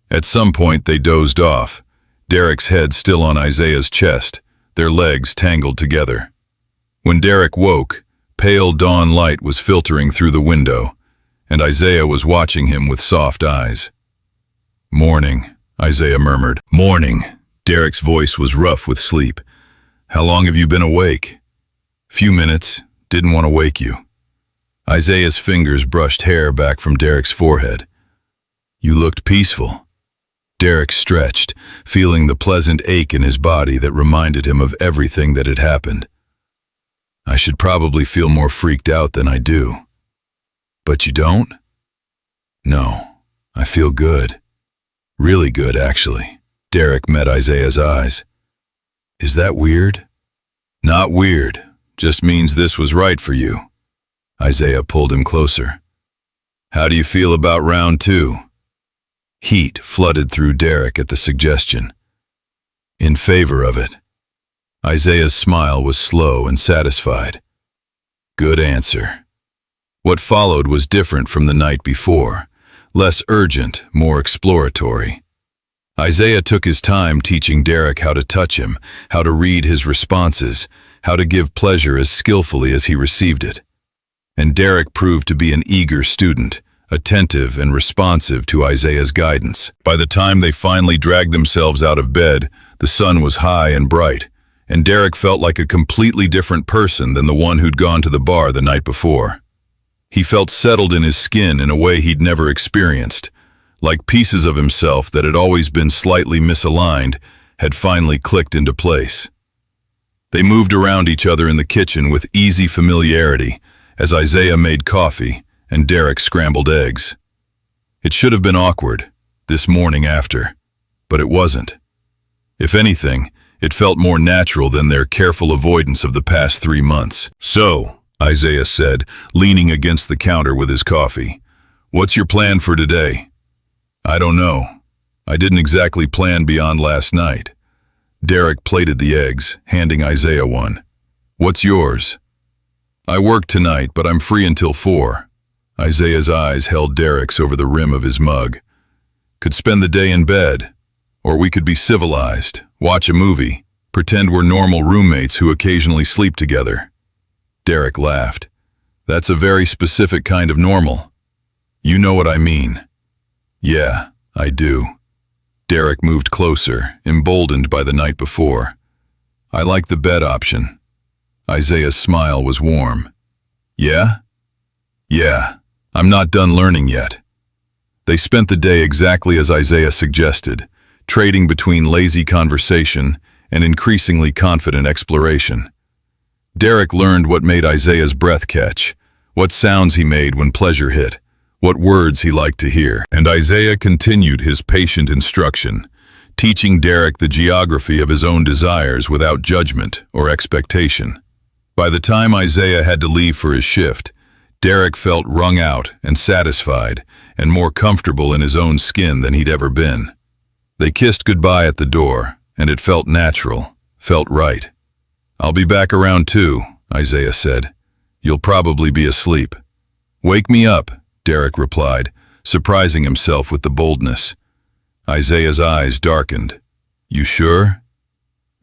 At some point they dozed off, Derek's head still on Isaiah's chest, their legs tangled together. When Derek woke, pale dawn light was filtering through the window, and Isaiah was watching him with soft eyes. Morning, Isaiah murmured. Morning. Derek's voice was rough with sleep. How long have you been awake? Few minutes. Didn't want to wake you. Isaiah's fingers brushed hair back from Derek's forehead. You looked peaceful. Derek stretched, feeling the pleasant ache in his body that reminded him of everything that had happened. I should probably feel more freaked out than I do. But you don't? No, I feel good. Really good, actually. Derek met Isaiah's eyes. Is that weird? Not weird, just means this was right for you. Isaiah pulled him closer. How do you feel about round 2? Heat flooded through Derek at the suggestion. In favor of it. Isaiah's smile was slow and satisfied. Good answer. What followed was different from the night before, less urgent, more exploratory. Isaiah took his time teaching Derek how to touch him, how to read his responses, how to give pleasure as skillfully as he received it. And Derek proved to be an eager student, attentive and responsive to Isaiah's guidance. By the time they finally dragged themselves out of bed, the sun was high and bright, and Derek felt like a completely different person than the one who'd gone to the bar the night before. He felt settled in his skin in a way he'd never experienced, like pieces of himself that had always been slightly misaligned had finally clicked into place. They moved around each other in the kitchen with easy familiarity as Isaiah made coffee and Derek scrambled eggs. It should have been awkward, this morning after. But it wasn't. If anything, it felt more natural than their careful avoidance of the past 3 months. "So," Isaiah said, leaning against the counter with his coffee, "what's your plan for today?" "I don't know. I didn't exactly plan beyond last night." Derek plated the eggs, handing Isaiah one. "What's yours?" "I work tonight, but I'm free until 4. Isaiah's eyes held Derek's over the rim of his mug. "Could spend the day in bed. Or we could be civilized, watch a movie, pretend we're normal roommates who occasionally sleep together." Derek laughed. "That's a very specific kind of normal. You know what I mean." "Yeah, I do." Derek moved closer, emboldened by the night before. "I like the bed option." Isaiah's smile was warm. "Yeah?" "Yeah, I'm not done learning yet." They spent the day exactly as Isaiah suggested, trading between lazy conversation and increasingly confident exploration. Derek learned what made Isaiah's breath catch, what sounds he made when pleasure hit, what words he liked to hear. And Isaiah continued his patient instruction, teaching Derek the geography of his own desires without judgment or expectation. By the time Isaiah had to leave for his shift, Derek felt wrung out and satisfied and more comfortable in his own skin than he'd ever been. They kissed goodbye at the door, and it felt natural, felt right. "I'll be back around 2, Isaiah said. "You'll probably be asleep." "Wake me up," Derek replied, surprising himself with the boldness. Isaiah's eyes darkened. "You sure?"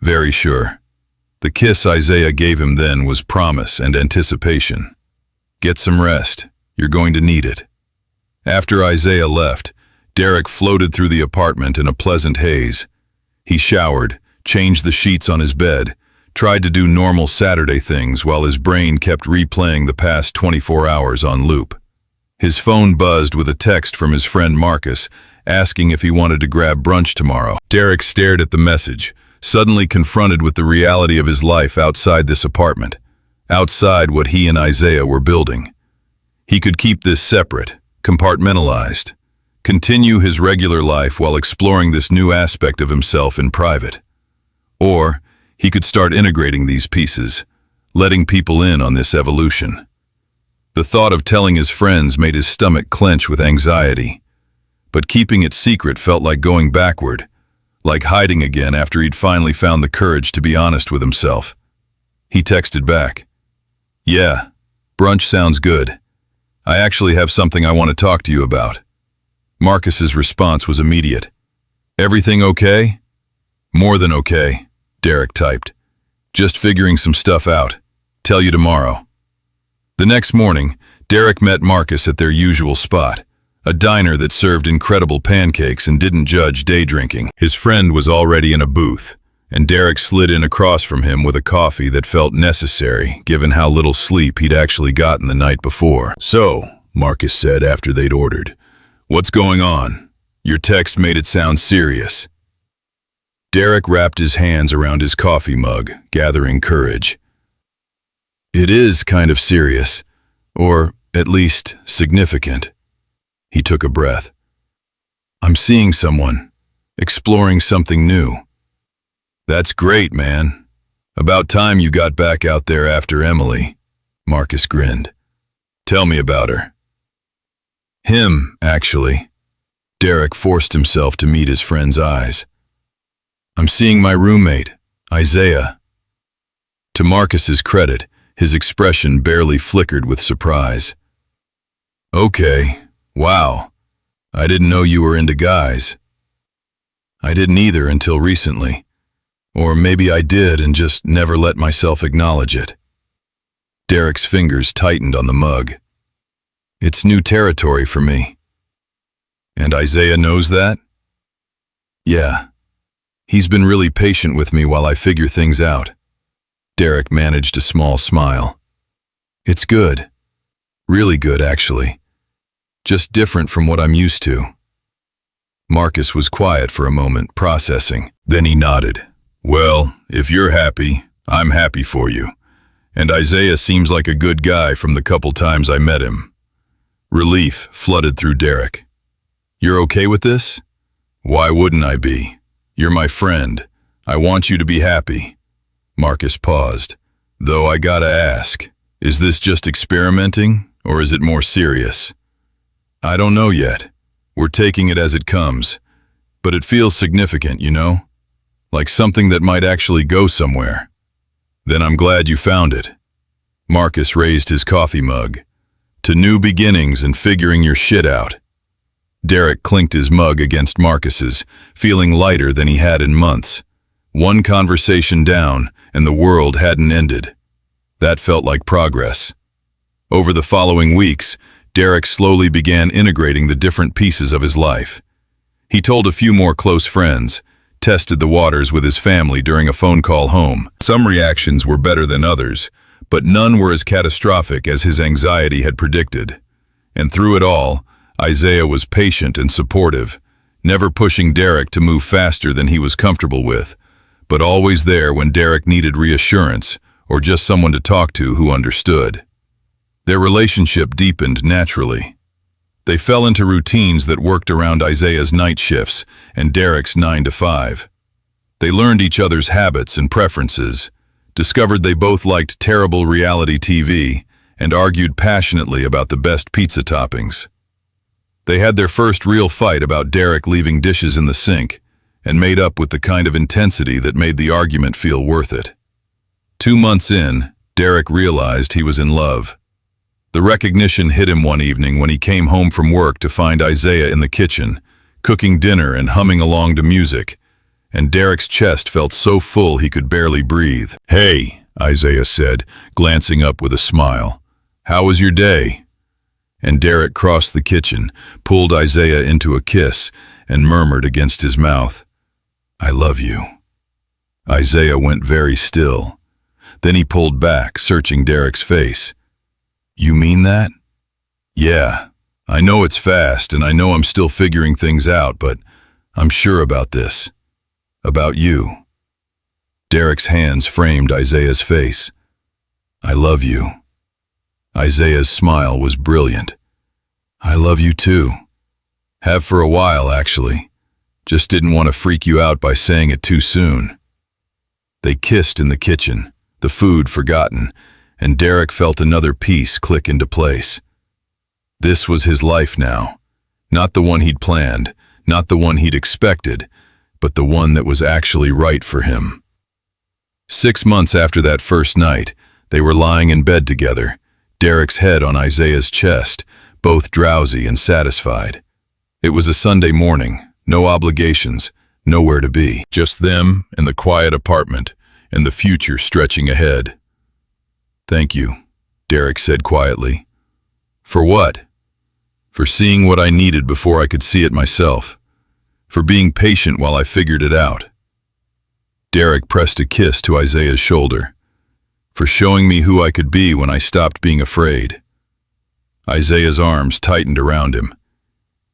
"Very sure." The kiss Isaiah gave him then was promise and anticipation. "Get some rest. You're going to need it." After Isaiah left, Derek floated through the apartment in a pleasant haze. He showered, changed the sheets on his bed, tried to do normal Saturday things while his brain kept replaying the past 24 hours on loop. His phone buzzed with a text from his friend Marcus, asking if he wanted to grab brunch tomorrow. Derek stared at the message, suddenly confronted with the reality of his life outside this apartment, outside what he and Isaiah were building. He could keep this separate, compartmentalized, continue his regular life while exploring this new aspect of himself in private. Or he could start integrating these pieces, letting people in on this evolution. The thought of telling his friends made his stomach clench with anxiety. But keeping it secret felt like going backward, like hiding again after he'd finally found the courage to be honest with himself. He texted back, "Yeah, brunch sounds good. I actually have something I want to talk to you about." Marcus's response was immediate. "Everything okay?" "More than okay," Derek typed. "Just figuring some stuff out. Tell you tomorrow." The next morning, Derek met Marcus at their usual spot, a diner that served incredible pancakes and didn't judge day drinking. His friend was already in a booth, and Derek slid in across from him with a coffee that felt necessary, given how little sleep he'd actually gotten the night before. "So," Marcus said after they'd ordered, "what's going on? Your text made it sound serious." Derek wrapped his hands around his coffee mug, gathering courage. "It is kind of serious, or at least significant." He took a breath. "I'm seeing someone, exploring something new." "That's great, man. About time you got back out there after Emily." Marcus grinned. "Tell me about her." "Him, actually." Derek forced himself to meet his friend's eyes. "I'm seeing my roommate, Isaiah." To Marcus's credit, his expression barely flickered with surprise. "Okay, wow. I didn't know you were into guys." "I didn't either until recently. Or maybe I did and just never let myself acknowledge it." Derek's fingers tightened on the mug. "It's new territory for me." "And Isaiah knows that?" "Yeah. He's been really patient with me while I figure things out." Derek managed a small smile. "It's good. Really good, actually. Just different from what I'm used to." Marcus was quiet for a moment, processing. Then he nodded. "Well, if you're happy, I'm happy for you. And Isaiah seems like a good guy from the couple times I met him." Relief flooded through Derek. "You're okay with this?" Why wouldn't I be? You're my friend. I want you to be happy. Marcus paused. Though I gotta ask, is this just experimenting, or is it more serious? I don't know yet. We're taking it as it comes. But it feels significant, you know? Like something that might actually go somewhere. Then I'm glad you found it. Marcus raised his coffee mug. To new beginnings and figuring your shit out. Derek clinked his mug against Marcus's, feeling lighter than he had in months. One conversation down, and the world hadn't ended. That felt like progress. Over the following weeks, Derek slowly began integrating the different pieces of his life. He told a few more close friends, tested the waters with his family during a phone call home. Some reactions were better than others, but none were as catastrophic as his anxiety had predicted. And through it all, Isaiah was patient and supportive, never pushing Derek to move faster than he was comfortable with, but always there when Derek needed reassurance or just someone to talk to who understood. Their relationship deepened naturally. They fell into routines that worked around Isaiah's night shifts and Derek's 9 to 5. They learned each other's habits and preferences, discovered they both liked terrible reality TV, and argued passionately about the best pizza toppings. They had their first real fight about Derek leaving dishes in the sink, and made up with the kind of intensity that made the argument feel worth it. 2 months in, Derek realized he was in love. The recognition hit him one evening when he came home from work to find Isaiah in the kitchen, cooking dinner and humming along to music, and Derek's chest felt so full he could barely breathe. "Hey," Isaiah said, glancing up with a smile. "How was your day?" And Derek crossed the kitchen, pulled Isaiah into a kiss, and murmured against his mouth, "I love you." Isaiah went very still. Then he pulled back, searching Derek's face. "You mean that?" "Yeah, I know it's fast, and I know I'm still figuring things out, but I'm sure about this. About you." Derek's hands framed Isaiah's face. "I love you." Isaiah's smile was brilliant. "I love you too. Have for a while, actually. Just didn't want to freak you out by saying it too soon." They kissed in the kitchen, the food forgotten, and Derek felt another piece click into place. This was his life now. Not the one he'd planned, not the one he'd expected, but the one that was actually right for him. 6 months after that first night, they were lying in bed together, Derek's head on Isaiah's chest, both drowsy and satisfied. It was a Sunday morning, no obligations, nowhere to be. Just them and the quiet apartment, and the future stretching ahead. "Thank you," Derek said quietly. "For what?" "For seeing what I needed before I could see it myself. For being patient while I figured it out." Derek pressed a kiss to Isaiah's shoulder. "For showing me who I could be when I stopped being afraid." Isaiah's arms tightened around him.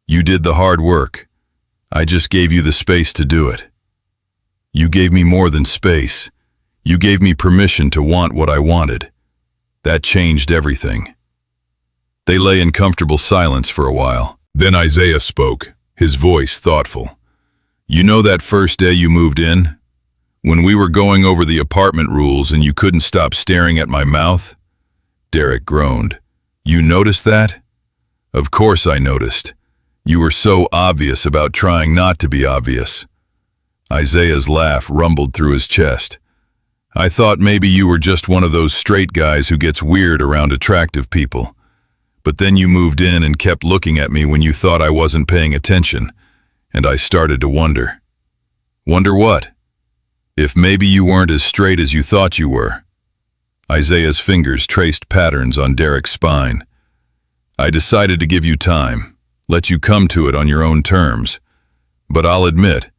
"You did the hard work. I just gave you the space to do it. You gave me more than space. You gave me permission to want what I wanted. That changed everything." They lay in comfortable silence for a while. Then Isaiah spoke, his voice thoughtful. "You know that first day you moved in? When we were going over the apartment rules and you couldn't stop staring at my mouth?" Derek groaned. "You noticed that?" "Of course I noticed. You were so obvious about trying not to be obvious." Isaiah's laugh rumbled through his chest. "I thought maybe you were just one of those straight guys who gets weird around attractive people. But then you moved in and kept looking at me when you thought I wasn't paying attention, and I started to wonder." "Wonder what?" "If maybe you weren't as straight as you thought you were." Isaiah's fingers traced patterns on Derek's spine. "I decided to give you time, let you come to it on your own terms. But I'll admit,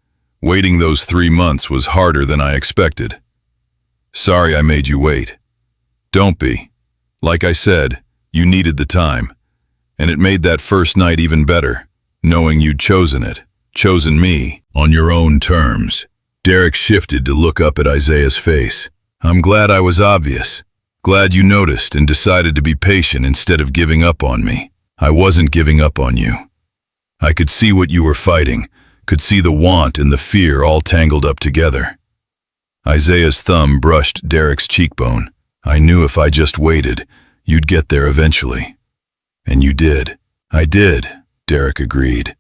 waiting those 3 months was harder than I expected. Sorry I made you wait. Don't be. Like I said, you needed the time. And it made that first night even better, knowing you'd chosen it, chosen me, on your own terms." Derek shifted to look up at Isaiah's face. "I'm glad I was obvious. Glad you noticed and decided to be patient instead of giving up on me. I wasn't giving up on you. I could see what you were fighting, could see the want and the fear all tangled up together. Isaiah's thumb brushed Derek's cheekbone. I knew if I just waited, you'd get there eventually. And you did. I did, Derek agreed.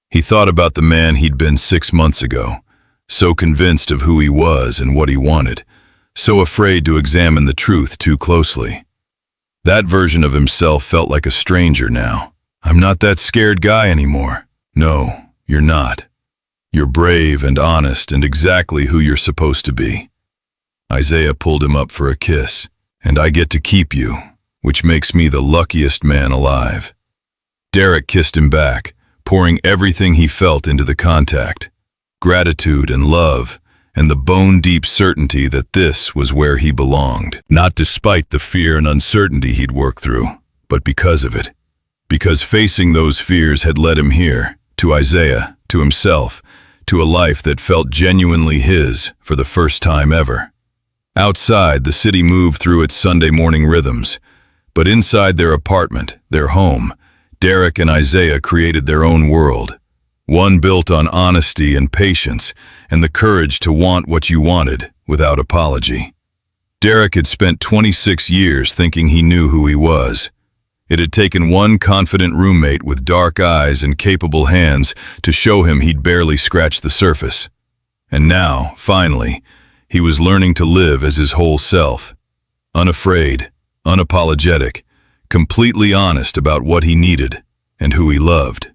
He thought about the man he'd been 6 months ago, so convinced of who he was and what he wanted, so afraid to examine the truth too closely. That version of himself felt like a stranger now. I'm not that scared guy anymore. No, you're not. You're brave and honest and exactly who you're supposed to be. Isaiah pulled him up for a kiss. And I get to keep you, which makes me the luckiest man alive. Derek kissed him back, pouring everything he felt into the contact. Gratitude and love, and the bone-deep certainty that this was where he belonged. Not despite the fear and uncertainty he'd worked through, but because of it. Because facing those fears had led him here, to Isaiah, to himself, to a life that felt genuinely his for the first time ever. Outside, the city moved through its Sunday morning rhythms, but inside their apartment, their home, Derek and Isaiah created their own world, one built on honesty and patience and the courage to want what you wanted without apology. Derek had spent 26 years thinking he knew who he was. It had taken one confident roommate with dark eyes and capable hands to show him he'd barely scratched the surface. And now, finally, he was learning to live as his whole self, unafraid, unapologetic, completely honest about what he needed and who he loved.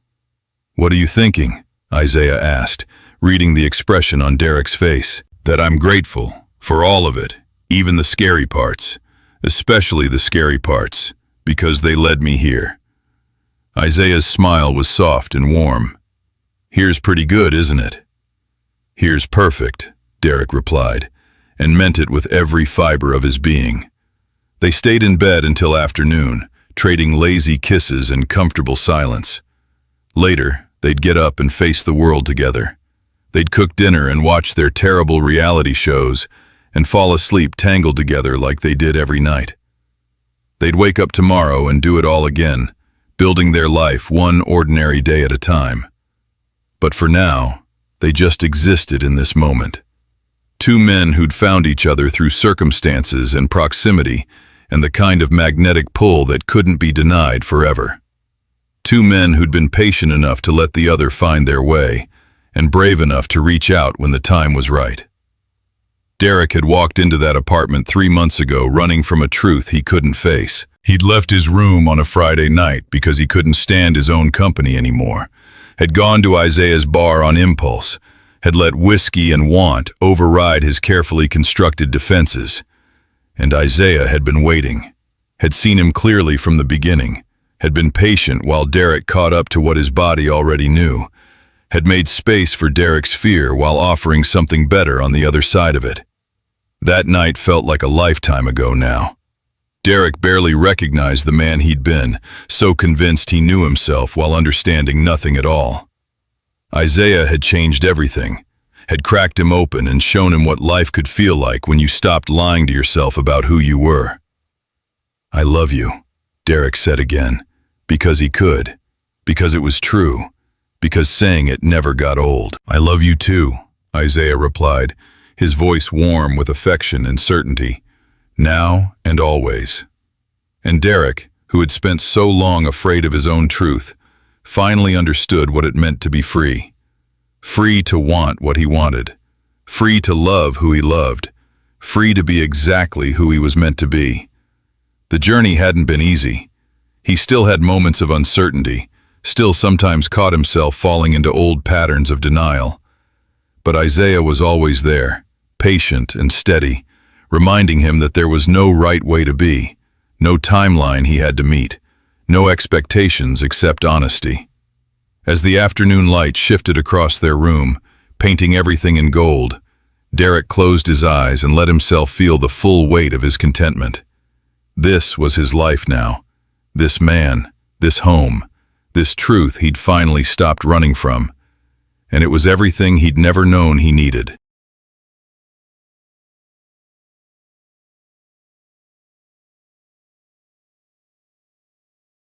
What are you thinking? Isaiah asked, reading the expression on Derek's face. That I'm grateful for all of it, even the scary parts, especially the scary parts, because they led me here. Isaiah's smile was soft and warm. Here's pretty good, isn't it? Here's perfect, Derek replied, and meant it with every fiber of his being. They stayed in bed until afternoon, trading lazy kisses and comfortable silence. Later, they'd get up and face the world together. They'd cook dinner and watch their terrible reality shows and fall asleep tangled together like they did every night. They'd wake up tomorrow and do it all again, building their life one ordinary day at a time. But for now, they just existed in this moment. Two men who'd found each other through circumstances and proximity and the kind of magnetic pull that couldn't be denied forever. Two men who'd been patient enough to let the other find their way and brave enough to reach out when the time was right. Derek had walked into that apartment 3 months ago running from a truth he couldn't face. He'd left his room on a Friday night because he couldn't stand his own company anymore, had gone to Isaiah's bar on impulse, had let whiskey and want override his carefully constructed defenses. And Isaiah had been waiting, had seen him clearly from the beginning, had been patient while Derek caught up to what his body already knew, had made space for Derek's fear while offering something better on the other side of it. That night felt like a lifetime ago now. Derek barely recognized the man he'd been, so convinced he knew himself while understanding nothing at all. Isaiah had changed everything, had cracked him open and shown him what life could feel like when you stopped lying to yourself about who you were. I love you, Derek said again, because he could, because it was true, because saying it never got old. I love you too, Isaiah replied, his voice warm with affection and certainty, now and always. And Derek, who had spent so long afraid of his own truth, finally understood what it meant to be free. Free to want what he wanted, free to love who he loved, free to be exactly who he was meant to be. The journey hadn't been easy. He still had moments of uncertainty, still sometimes caught himself falling into old patterns of denial. But Isaiah was always there, patient and steady, reminding him that there was no right way to be, no timeline he had to meet, no expectations except honesty. As the afternoon light shifted across their room, painting everything in gold, Derek closed his eyes and let himself feel the full weight of his contentment. This was his life now, this man, this home, this truth he'd finally stopped running from, and it was everything he'd never known he needed.